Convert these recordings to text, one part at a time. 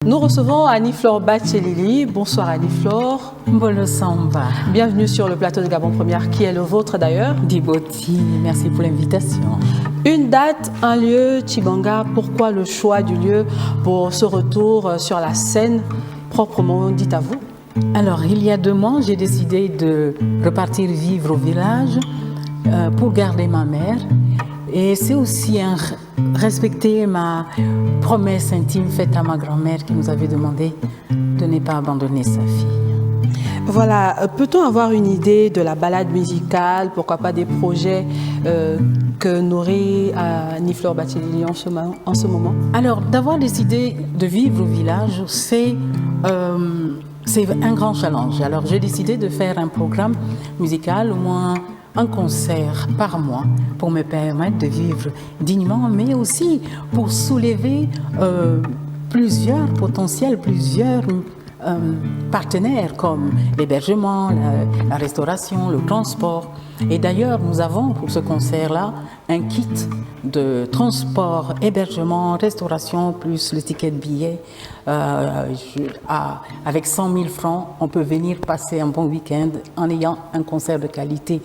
Nous recevons Annie-Flore Batchelili. Bonsoir Annie-Flore. Mbolo Samba. Bienvenue sur le plateau de Gabon Première, qui est le vôtre d'ailleurs. Diboti, merci pour l'invitation. Une date, un lieu, Tchibanga. Pourquoi le choix du lieu pour ce retour sur la scène proprement dite à vous? Alors, il y a 2 mois, j'ai décidé de repartir vivre au village pour garder ma mère. Et c'est aussi respecter ma promesse intime faite à ma grand-mère qui nous avait demandé de ne pas abandonner sa fille. Voilà, peut-on avoir une idée de la balade musicale, pourquoi pas des projets que nourrit Annie-Flore Batchelili en ce moment? Alors, d'avoir décidé de vivre au village, c'est un grand challenge. Alors, j'ai décidé de faire un programme musical, au moins un concert par mois, pour me permettre de vivre dignement, mais aussi pour soulever plusieurs partenaires comme l'hébergement, la restauration, le transport. Et d'ailleurs, nous avons pour ce concert-là un kit de transport, hébergement, restauration, plus le ticket de billet. Avec 100 000 francs, on peut venir passer un bon week-end en ayant un concert de qualité.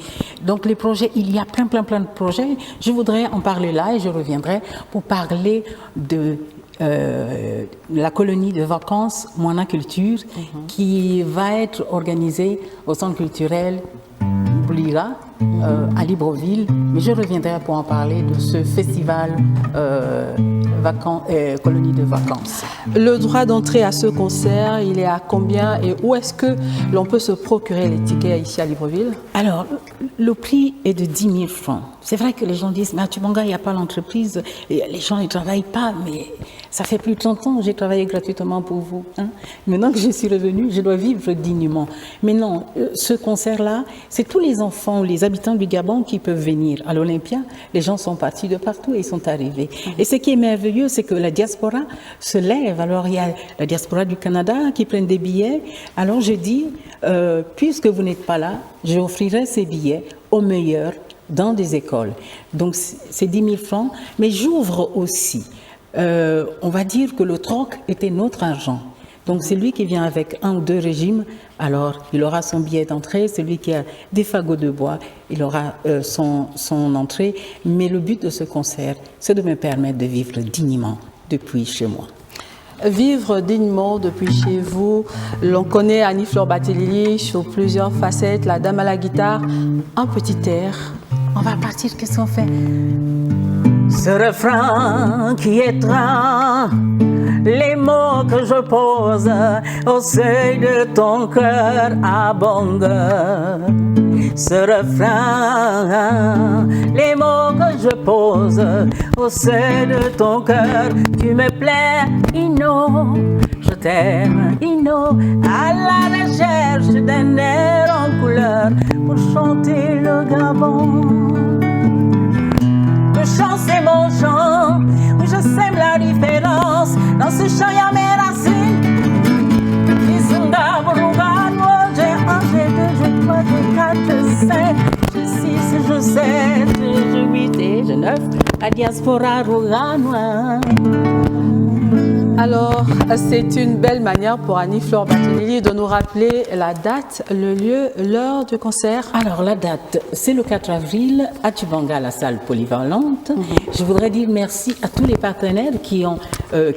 Donc les projets, il y a plein de projets. Je voudrais en parler là et je reviendrai pour parler de la colonie de vacances Moana Culture qui va être organisée au centre culturel Bouliga à Libreville, mais je reviendrai pour en parler de ce festival colonie de vacances. Le droit d'entrée à ce concert, il est à combien et où est-ce que l'on peut se procurer les tickets ici à Libreville? Alors, le prix est de 10 000 francs. C'est vrai que les gens disent, mais à Tchibanga, il n'y a pas l'entreprise, les gens ne travaillent pas, mais ça fait plus de 30 ans que j'ai travaillé gratuitement pour vous. Hein. Maintenant que je suis revenue, je dois vivre dignement. Mais non, ce concert-là, c'est tous les enfants, les habitants du Gabon qui peuvent venir. À l'Olympia, les gens sont partis de partout et ils sont arrivés. Et ce qui est merveilleux, c'est que la diaspora se lève. Alors, il y a la diaspora du Canada qui prennent des billets. Alors, je dis, puisque vous n'êtes pas là, j'offrirai ces billets aux meilleurs dans des écoles. Donc, c'est 10 000 francs. Mais j'ouvre aussi. On va dire que le troc était notre argent. Donc, celui qui vient avec 1 ou 2 régimes, alors il aura son billet d'entrée. Celui qui a des fagots de bois, il aura son entrée. Mais le but de ce concert, c'est de me permettre de vivre dignement depuis chez moi. Vivre dignement depuis chez vous. L'on connaît Annie-Flore Batchelili sur plusieurs facettes, la dame à la guitare, un petit air. On va partir, qu'est-ce qu'on fait? Ce refrain qui étreint les mots que je pose au seuil de ton cœur à Bonga. Ce refrain, les mots que je pose au seuil de ton cœur, tu me plais, Ino, je t'aime, Ino, à la recherche d'un air en couleur pour chanter le Gabon. Le chant c'est mon chant, oui je sème la différence, dans ce chant y'a mes racines. Isunda Borugano, j'ai 1, j'ai 2, j'ai 3, j'ai 4, j'ai 5, j'ai 6, j'ai 7, j'ai 8 et j'ai 9, la diaspora Ruganoa. Alors, c'est une belle manière pour Annie-Flore Batchelili de nous rappeler la date, le lieu, l'heure du concert. Alors, la date, c'est le 4 avril à Tchibanga, la salle polyvalente. Je voudrais dire merci à tous les partenaires qui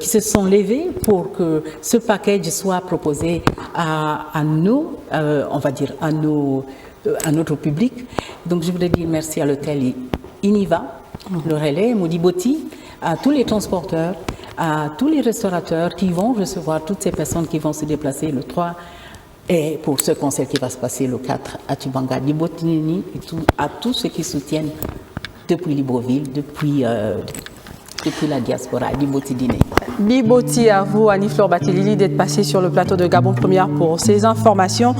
se sont levés pour que ce package soit proposé à nous, on va dire à notre public. Donc, je voudrais dire merci à l'hôtel Iniva, le relais, Modiboti, à tous les transporteurs, à tous les restaurateurs qui vont recevoir toutes ces personnes qui vont se déplacer le 3 et pour ce concert qui va se passer le 4 à Tchibanga, Dibotinini et à tous ceux qui soutiennent depuis Libreville, depuis la diaspora, Dibotidine. Biboti à vous, Annie-Flore Batchelili, d'être passée sur le plateau de Gabon Première pour ces informations.